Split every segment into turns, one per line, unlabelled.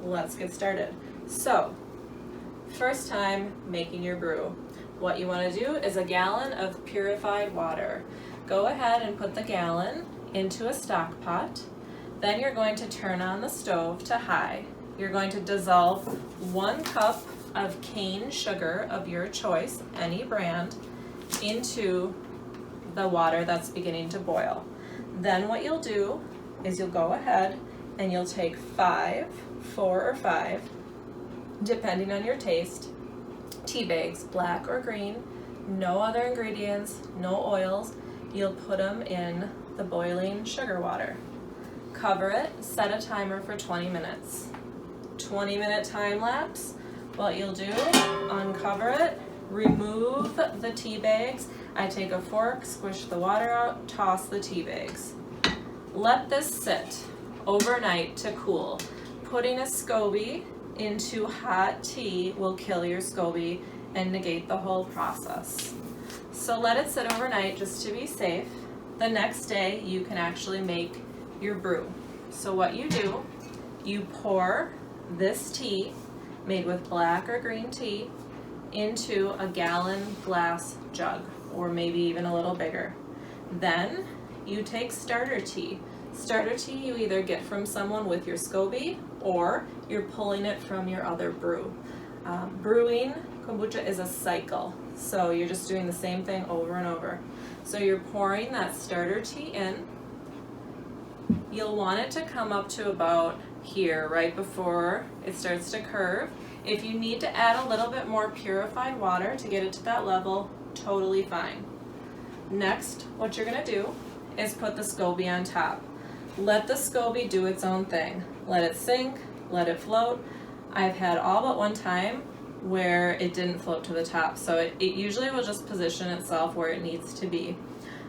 let's get started. So, first time making your brew. What you want to do is a gallon of purified water. Go ahead and put the gallon into a stock pot. Then you're going to turn on the stove to high. You're going to dissolve 1 cup of cane sugar of your choice, any brand, into the water that's beginning to boil. Then what you'll do is you'll go ahead and you'll take 4 or 5, depending on your taste, tea bags, black or green, no other ingredients, no oils. You'll put them in the boiling sugar water. Cover it, set a timer for 20 minutes. 20-minute time lapse. What you'll do, uncover it, remove the tea bags. I take a fork, squish the water out, toss the tea bags. Let this sit overnight to cool. Putting a SCOBY into hot tea will kill your SCOBY and negate the whole process. So let it sit overnight just to be safe. The next day you can actually make your brew. So what you do, you pour this tea made with black or green tea into a gallon glass jug, or maybe even a little bigger. Then you take starter tea. Starter tea you either get from someone with your SCOBY or you're pulling it from your other brew. Brewing kombucha is a cycle, so you're just doing the same thing over and over. So you're pouring that starter tea in. You'll want it to come up to about here, right before it starts to curve. If you need to add a little bit more purified water to get it to that level, totally fine. Next, what you're gonna do is put the SCOBY on top. Let the SCOBY do its own thing. Let it sink, let it float. I've had all but one time where it didn't float to the top, so it usually will just position itself where it needs to be.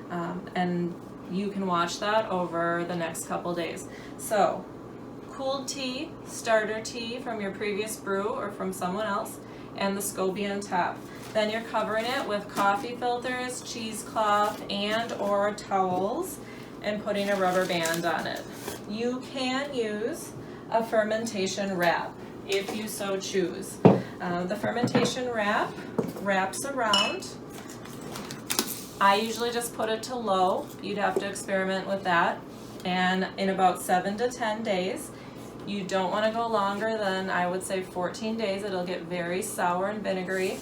And you can watch that over the next couple days. So, cooled tea, starter tea from your previous brew or from someone else, and the SCOBY on top. Then you're covering it with coffee filters, cheesecloth, and or towels, and putting a rubber band on it. You can use a fermentation wrap if you so choose. The fermentation wrap wraps around. I usually just put it to low. You'd have to experiment with that. And in about 7 to 10 days, you don't want to go longer than, I would say, 14 days. It'll get very sour and vinegary.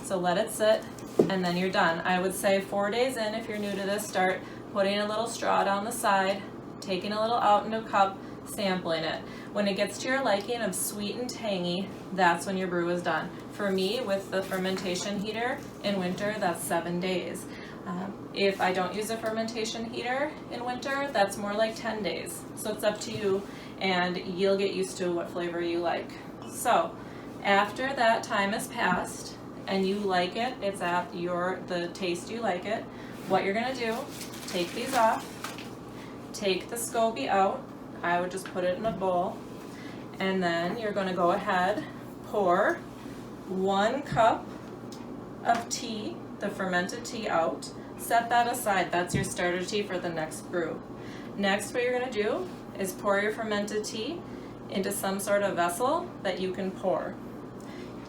So let it sit, and then you're done. I would say 4 days in, if you're new to this, start putting a little straw down the side, taking a little out into a cup, sampling it. When it gets to your liking of sweet and tangy, that's when your brew is done. For me, with the fermentation heater in winter, that's 7 days. If I don't use a fermentation heater in winter, that's more like 10 days. So it's up to you, and you'll get used to what flavor you like. So after that time has passed and you like it, it's at the taste you like it, what you're gonna do, take these off, take the SCOBY out. I would just put it in a bowl, and then you're gonna go ahead, pour 1 cup of tea, the fermented tea, out. Set that aside. That's your starter tea for the next brew. Next, what you're gonna do is pour your fermented tea into some sort of vessel that you can pour.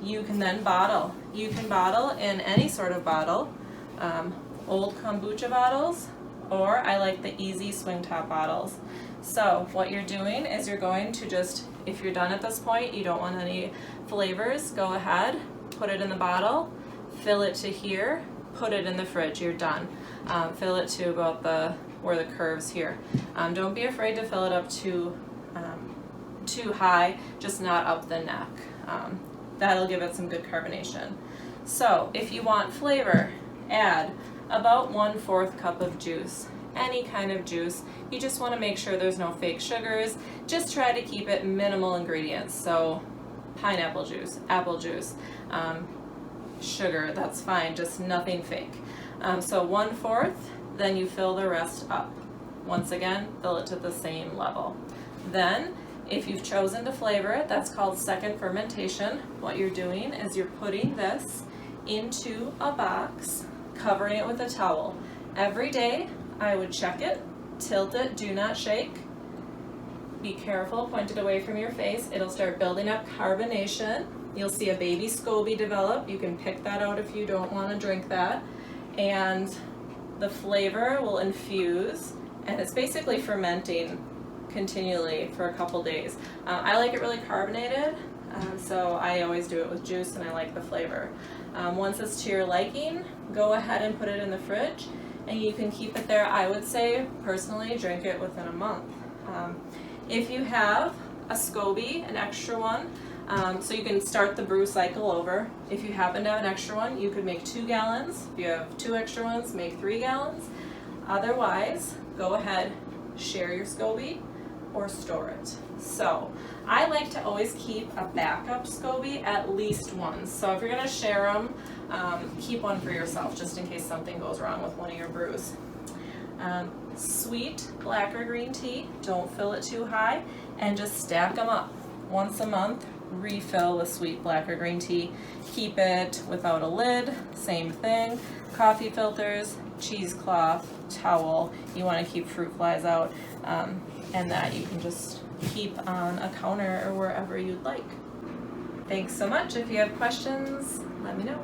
You can then bottle. You can bottle in any sort of bottle, old kombucha bottles, or I like the easy swing top bottles. So what you're doing is you're going to just, if you're done at this point, you don't want any flavors, go ahead, put it in the bottle, fill it to here, put it in the fridge, you're done. Fill it to about where the curves here. Don't be afraid to fill it up too high, just not up the neck. That'll give it some good carbonation. So if you want flavor, add about 1/4 cup of juice. Any kind of juice. You just want to make sure there's no fake sugars. Just try to keep it minimal ingredients. So pineapple juice, apple juice, sugar, that's fine, just nothing fake. So 1/4, then you fill the rest up. Once again, fill it to the same level. Then, if you've chosen to flavor it, that's called second fermentation. What you're doing is you're putting this into a box, covering it with a towel. Every day, I would check it, tilt it, do not shake, be careful, point it away from your face. It'll start building up carbonation. You'll see a baby SCOBY develop. You can pick that out if you don't want to drink that. And the flavor will infuse, and it's basically fermenting continually for a couple days. I like it really carbonated, so I always do it with juice, and I like the flavor. Once it's to your liking, go ahead and put it in the fridge, and you can keep it there. I would say, personally, drink it within a month. If you have a SCOBY, an extra one, so you can start the brew cycle over. If you happen to have an extra one, you could make 2 gallons. If you have 2 extra ones, make 3 gallons. Otherwise, go ahead, share your SCOBY or store it. So I like to always keep a backup SCOBY, at least one. So if you're gonna share them, keep one for yourself just in case something goes wrong with one of your brews. Sweet black or green tea, don't fill it too high, and just stack them up. Once a month, refill with sweet black or green tea. Keep it without a lid, same thing. Coffee filters, cheesecloth, towel. You want to keep fruit flies out, and that you can just keep on a counter or wherever you'd like. Thanks so much. If you have questions, let me know.